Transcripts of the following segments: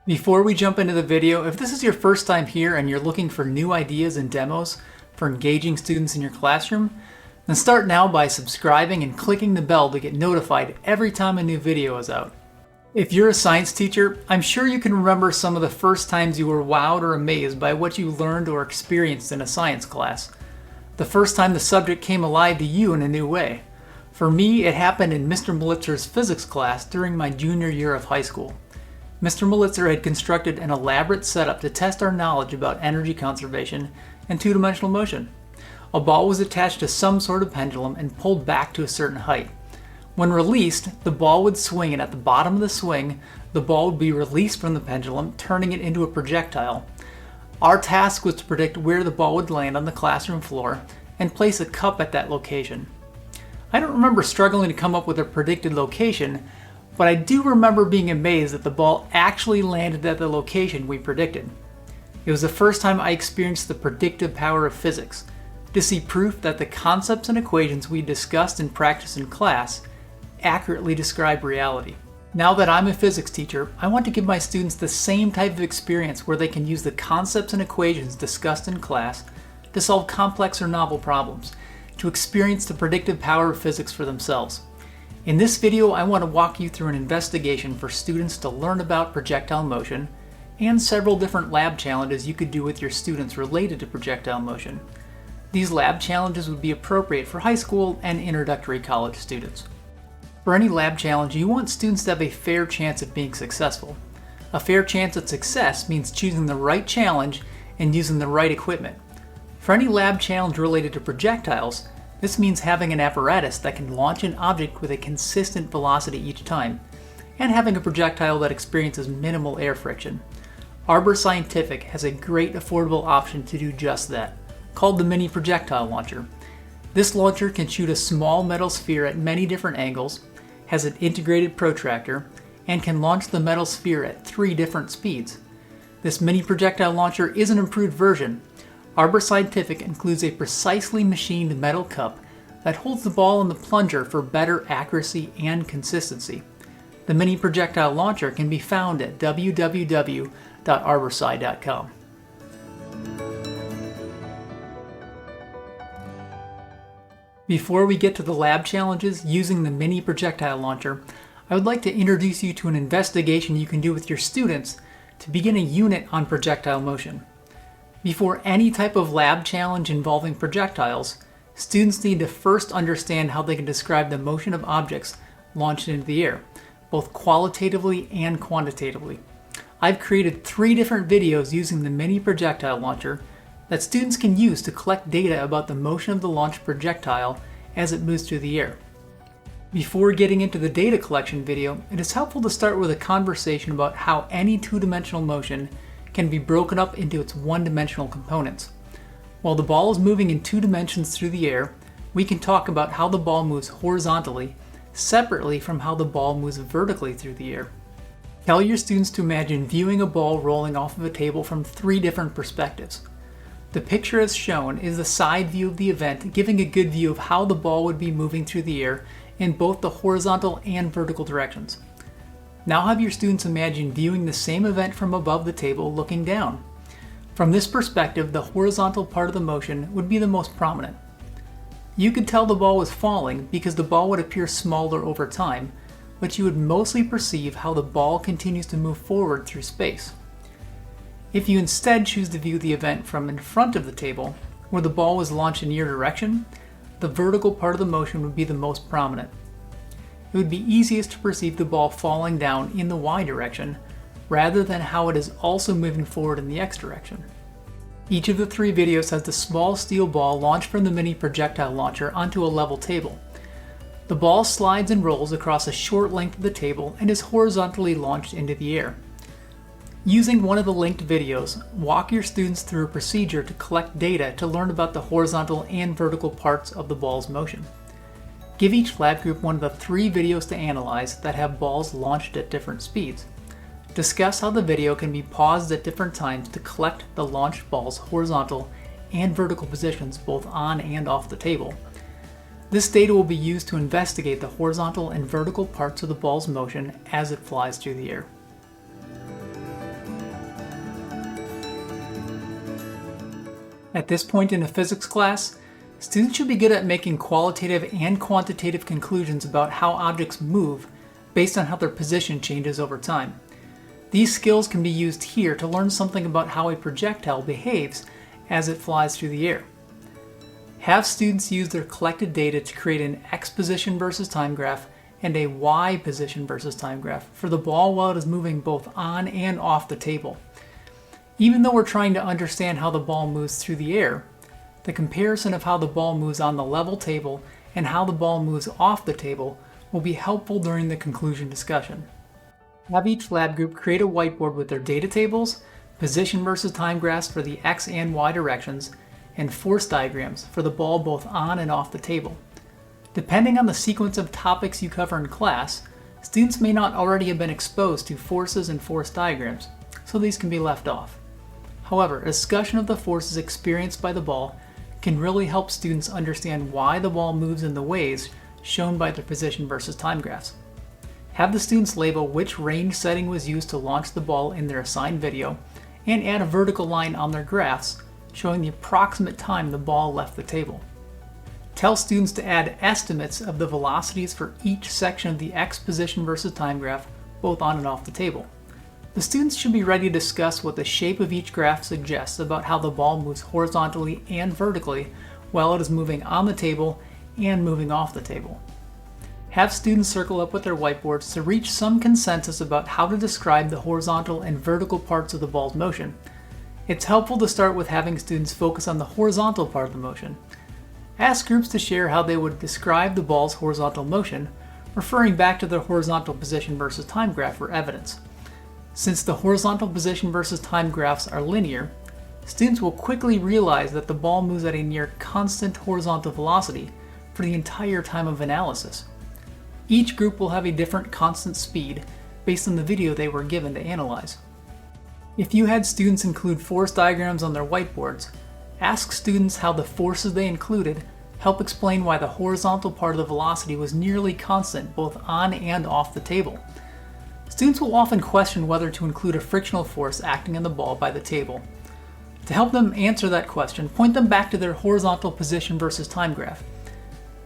Before we jump into the video, if this is your first time here and you're looking for new ideas and demos for engaging students in your classroom, then start now by subscribing and clicking the bell to get notified every time a new video is out. If you're a science teacher, I'm sure you can remember some of the first times you were wowed or amazed by what you learned or experienced in a science class. The first time the subject came alive to you in a new way. For me, it happened in Mr. Malitzer's physics class during my junior year of high school. Mr. Malitzer had constructed an elaborate setup to test our knowledge about energy conservation and two-dimensional motion. A ball was attached to some sort of pendulum and pulled back to a certain height. When released, the ball would swing, and at the bottom of the swing, the ball would be released from the pendulum, turning it into a projectile. Our task was to predict where the ball would land on the classroom floor and place a cup at that location. I don't remember struggling to come up with a predicted location, but I do remember being amazed that the ball actually landed at the location we predicted. It was the first time I experienced the predictive power of physics, to see proof that the concepts and equations we discussed and practiced in class accurately describe reality. Now that I'm a physics teacher, I want to give my students the same type of experience where they can use the concepts and equations discussed in class to solve complex or novel problems, to experience the predictive power of physics for themselves. In this video, I want to walk you through an investigation for students to learn about projectile motion and several different lab challenges you could do with your students related to projectile motion. These lab challenges would be appropriate for high school and introductory college students. For any lab challenge, you want students to have a fair chance of being successful. A fair chance at success means choosing the right challenge and using the right equipment. For any lab challenge related to projectiles, this means having an apparatus that can launch an object with a consistent velocity each time, and having a projectile that experiences minimal air friction. Arbor Scientific has a great affordable option to do just that, called the Mini Projectile Launcher. This launcher can shoot a small metal sphere at many different angles, has an integrated protractor, and can launch the metal sphere at 3 different speeds. This mini projectile launcher is an improved version. Arbor Scientific includes a precisely machined metal cup that holds the ball in the plunger for better accuracy and consistency. The mini projectile launcher can be found at www.arborsci.com. Before we get to the lab challenges using the mini projectile launcher, I would like to introduce you to an investigation you can do with your students to begin a unit on projectile motion. Before any type of lab challenge involving projectiles, students need to first understand how they can describe the motion of objects launched into the air, both qualitatively and quantitatively. I've created 3 different videos using the mini projectile launcher that students can use to collect data about the motion of the launched projectile as it moves through the air. Before getting into the data collection video, it is helpful to start with a conversation about how any two-dimensional motion can be broken up into its one-dimensional components. While the ball is moving in 2 dimensions through the air, we can talk about how the ball moves horizontally, separately from how the ball moves vertically through the air. Tell your students to imagine viewing a ball rolling off of a table from 3 different perspectives. The picture as shown is the side view of the event, giving a good view of how the ball would be moving through the air in both the horizontal and vertical directions. Now have your students imagine viewing the same event from above the table looking down. From this perspective, the horizontal part of the motion would be the most prominent. You could tell the ball was falling because the ball would appear smaller over time, but you would mostly perceive how the ball continues to move forward through space. If you instead choose to view the event from in front of the table, where the ball was launched in your direction, the vertical part of the motion would be the most prominent. It would be easiest to perceive the ball falling down in the y direction, rather than how it is also moving forward in the x direction. Each of the 3 videos has the small steel ball launched from the mini projectile launcher onto a level table. The ball slides and rolls across a short length of the table and is horizontally launched into the air. Using one of the linked videos, walk your students through a procedure to collect data to learn about the horizontal and vertical parts of the ball's motion. Give each lab group one of the 3 videos to analyze that have balls launched at different speeds. Discuss how the video can be paused at different times to collect the launched ball's horizontal and vertical positions both on and off the table. This data will be used to investigate the horizontal and vertical parts of the ball's motion as it flies through the air. At this point in a physics class, students should be good at making qualitative and quantitative conclusions about how objects move based on how their position changes over time. These skills can be used here to learn something about how a projectile behaves as it flies through the air. Have students use their collected data to create an X position versus time graph and a Y position versus time graph for the ball while it is moving both on and off the table. Even though we're trying to understand how the ball moves through the air, the comparison of how the ball moves on the level table and how the ball moves off the table will be helpful during the conclusion discussion. Have each lab group create a whiteboard with their data tables, position versus time graphs for the X and Y directions, and force diagrams for the ball both on and off the table. Depending on the sequence of topics you cover in class, students may not already have been exposed to forces and force diagrams, so these can be left off. However, a discussion of the forces experienced by the ball can really help students understand why the ball moves in the ways shown by their position versus time graphs. Have the students label which range setting was used to launch the ball in their assigned video, and add a vertical line on their graphs showing the approximate time the ball left the table. Tell students to add estimates of the velocities for each section of the X position versus time graph, both on and off the table. The students should be ready to discuss what the shape of each graph suggests about how the ball moves horizontally and vertically while it is moving on the table and moving off the table. Have students circle up with their whiteboards to reach some consensus about how to describe the horizontal and vertical parts of the ball's motion. It's helpful to start with having students focus on the horizontal part of the motion. Ask groups to share how they would describe the ball's horizontal motion, referring back to their horizontal position versus time graph for evidence. Since the horizontal position versus time graphs are linear, students will quickly realize that the ball moves at a near constant horizontal velocity for the entire time of analysis. Each group will have a different constant speed based on the video they were given to analyze. If you had students include force diagrams on their whiteboards, ask students how the forces they included help explain why the horizontal part of the velocity was nearly constant both on and off the table. Students will often question whether to include a frictional force acting on the ball by the table. To help them answer that question, point them back to their horizontal position versus time graph.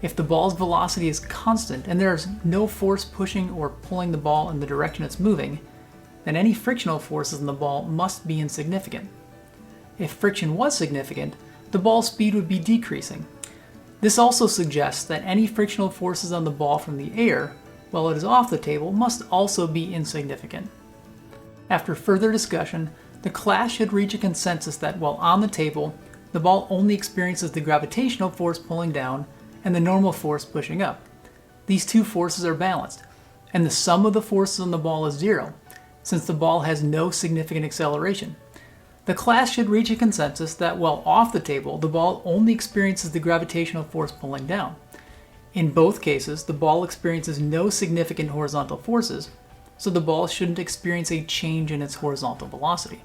If the ball's velocity is constant and there is no force pushing or pulling the ball in the direction it's moving, then any frictional forces on the ball must be insignificant. If friction was significant, the ball's speed would be decreasing. This also suggests that any frictional forces on the ball from the air while it is off the table must also be insignificant. After further discussion, the class should reach a consensus that while on the table, the ball only experiences the gravitational force pulling down and the normal force pushing up. These two forces are balanced, and the sum of the forces on the ball is zero, since the ball has no significant acceleration. The class should reach a consensus that while off the table, the ball only experiences the gravitational force pulling down. In both cases, the ball experiences no significant horizontal forces, so the ball shouldn't experience a change in its horizontal velocity.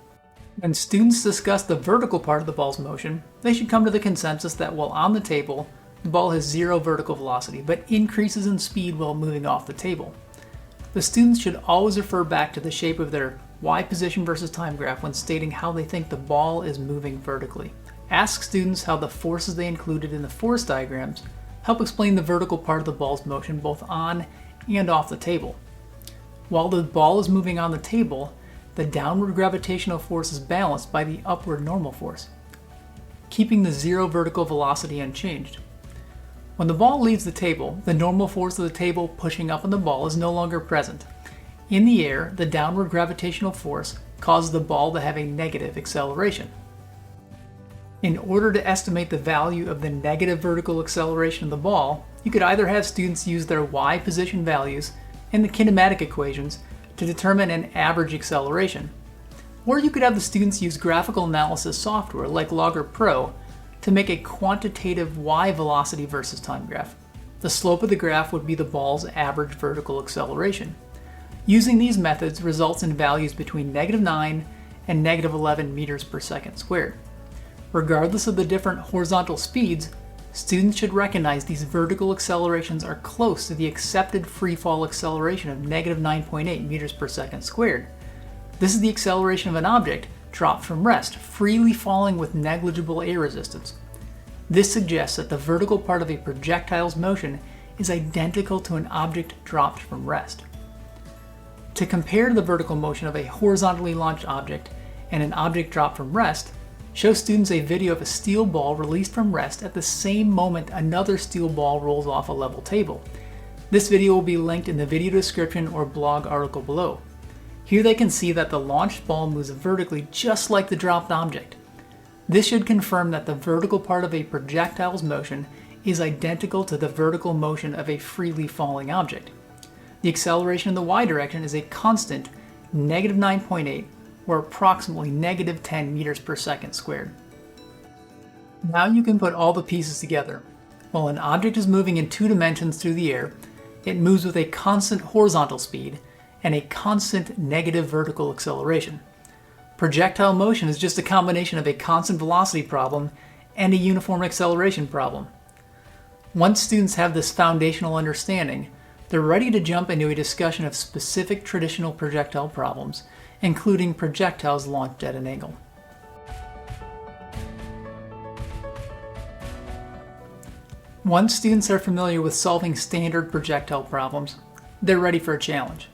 When students discuss the vertical part of the ball's motion, they should come to the consensus that while on the table, the ball has zero vertical velocity, but increases in speed while moving off the table. The students should always refer back to the shape of their Y position versus time graph when stating how they think the ball is moving vertically. Ask students how the forces they included in the force diagrams help explain the vertical part of the ball's motion both on and off the table. While the ball is moving on the table, the downward gravitational force is balanced by the upward normal force, keeping the zero vertical velocity unchanged. When the ball leaves the table, the normal force of the table pushing up on the ball is no longer present. In the air, the downward gravitational force causes the ball to have a negative acceleration. In order to estimate the value of the negative vertical acceleration of the ball, you could either have students use their Y position values and the kinematic equations to determine an average acceleration, or you could have the students use graphical analysis software like Logger Pro to make a quantitative Y velocity versus time graph. The slope of the graph would be the ball's average vertical acceleration. Using these methods results in values between -9 and -11 meters per second squared. Regardless of the different horizontal speeds, students should recognize these vertical accelerations are close to the accepted freefall acceleration of -9.8 meters per second squared. This is the acceleration of an object dropped from rest, freely falling with negligible air resistance. This suggests that the vertical part of a projectile's motion is identical to an object dropped from rest. To compare the vertical motion of a horizontally launched object and an object dropped from rest, show students a video of a steel ball released from rest at the same moment another steel ball rolls off a level table. This video will be linked in the video description or blog article below. Here they can see that the launched ball moves vertically just like the dropped object. This should confirm that the vertical part of a projectile's motion is identical to the vertical motion of a freely falling object. The acceleration in the y direction is a constant -9.8 or approximately -10 meters per second squared. Now you can put all the pieces together. While an object is moving in 2 dimensions through the air, it moves with a constant horizontal speed and a constant negative vertical acceleration. Projectile motion is just a combination of a constant velocity problem and a uniform acceleration problem. Once students have this foundational understanding, they're ready to jump into a discussion of specific traditional projectile problems, including projectiles launched at an angle. Once students are familiar with solving standard projectile problems, they're ready for a challenge.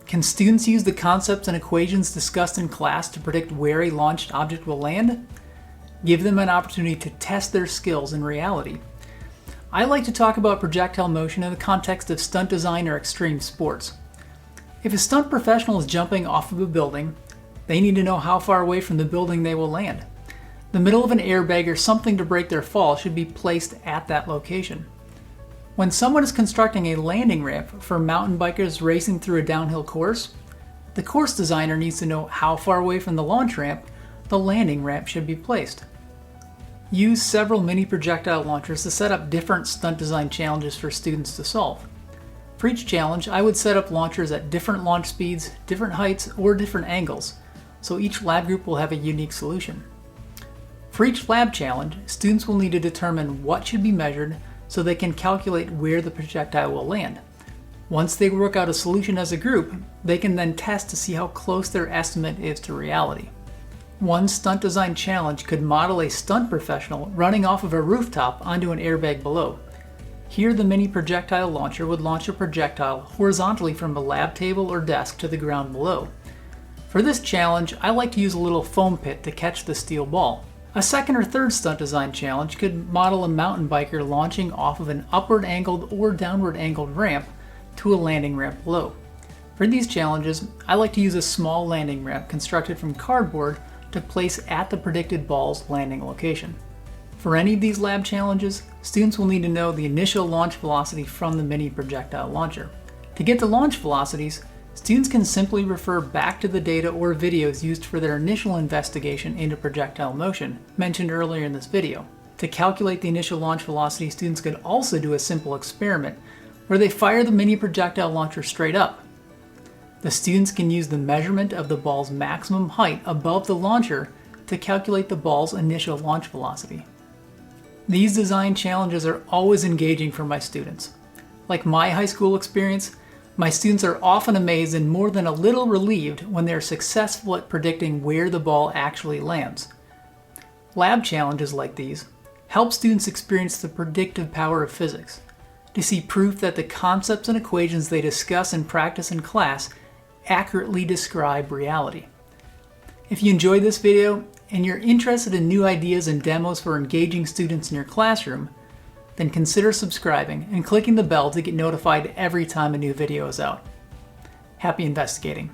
Can students use the concepts and equations discussed in class to predict where a launched object will land? Give them an opportunity to test their skills in reality. I like to talk about projectile motion in the context of stunt design or extreme sports. If a stunt professional is jumping off of a building, they need to know how far away from the building they will land. The middle of an airbag or something to break their fall should be placed at that location. When someone is constructing a landing ramp for mountain bikers racing through a downhill course, the course designer needs to know how far away from the launch ramp the landing ramp should be placed. Use several mini projectile launchers to set up different stunt design challenges for students to solve. For each challenge, I would set up launchers at different launch speeds, different heights, or different angles, so each lab group will have a unique solution. For each lab challenge, students will need to determine what should be measured so they can calculate where the projectile will land. Once they work out a solution as a group, they can then test to see how close their estimate is to reality. One stunt design challenge could model a stunt professional running off of a rooftop onto an airbag below. Here, the mini projectile launcher would launch a projectile horizontally from a lab table or desk to the ground below. For this challenge, I like to use a little foam pit to catch the steel ball. A second or third stunt design challenge could model a mountain biker launching off of an upward angled or downward angled ramp to a landing ramp below. For these challenges, I like to use a small landing ramp constructed from cardboard to place at the predicted ball's landing location. For any of these lab challenges, students will need to know the initial launch velocity from the mini projectile launcher. To get the launch velocities, students can simply refer back to the data or videos used for their initial investigation into projectile motion, mentioned earlier in this video. To calculate the initial launch velocity, students could also do a simple experiment where they fire the mini projectile launcher straight up. The students can use the measurement of the ball's maximum height above the launcher to calculate the ball's initial launch velocity. These design challenges are always engaging for my students. Like my high school experience, my students are often amazed and more than a little relieved when they are successful at predicting where the ball actually lands. Lab challenges like these help students experience the predictive power of physics, to see proof that the concepts and equations they discuss and practice in class accurately describe reality. If you enjoyed this video and you're interested in new ideas and demos for engaging students in your classroom, then consider subscribing and clicking the bell to get notified every time a new video is out. Happy investigating!